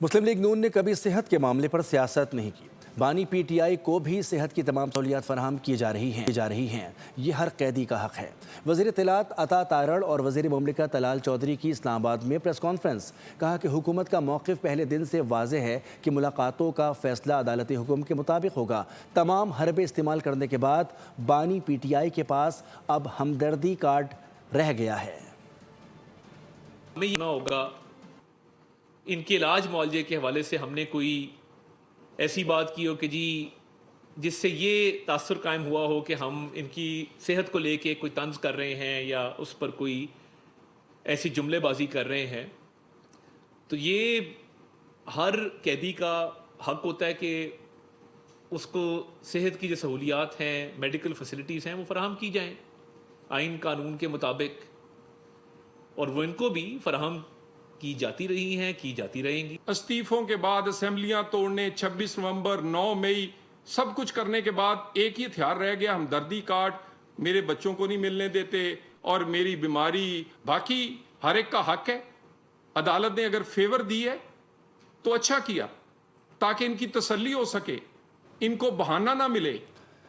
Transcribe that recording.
مسلم league نون نے کبھی صحت کے معاملے پر سیاست نہیں کی۔ بانی پی ٹی آئی کو بھی صحت کی تمام سہولیات فراہم کی جا رہی ہیں۔ یہ ہر قیدی کا حق ہے۔ وزیر اطلاعات عطا تارڑ اور وزیر مملکت طلال چودھری کی اسلام آباد میں پریس کانفرنس۔ کہا کہ حکومت کا موقف پہلے دن سے واضح ہے کہ ملاقاتوں کا فیصلہ عدالتی حکم کے مطابق ہوگا۔ تمام حربے استعمال کرنے کے بعد بانی پی ٹی آئی کے پاس اب ہمدردی کارڈ رہ گیا ہے۔ ہمیں یہ نہ ہوگا ان کے علاج معالجے کے حوالے سے ہم نے کوئی ایسی بات کی ہو کہ جس سے یہ تاثر قائم ہوا ہو کہ ہم ان کی صحت کو لے کے کوئی طنز کر رہے ہیں یا اس پر کوئی ایسی جملے بازی کر رہے ہیں۔ تو یہ ہر قیدی کا حق ہوتا ہے کہ اس کو صحت کی جو سہولیات ہیں، میڈیکل فیسلٹیز ہیں، وہ فراہم کی جائیں آئین قانون کے مطابق، اور وہ ان کو بھی فراہم کی جاتی رہی ہیں، کی جاتی رہیں گی۔ استعفوں کے بعد اسمبلیاں توڑنے، 26 نومبر 9 مئی سب کچھ کرنے کے بعد ایک ہی ہتھیار رہ گیا، ہمدردی کارڈ۔ میرے بچوں کو نہیں ملنے دیتے اور میری بیماری، باقی ہر ایک کا حق ہے۔ عدالت نے اگر فیور دی ہے تو اچھا کیا تاکہ ان کی تسلی ہو سکے، ان کو بہانہ نہ ملے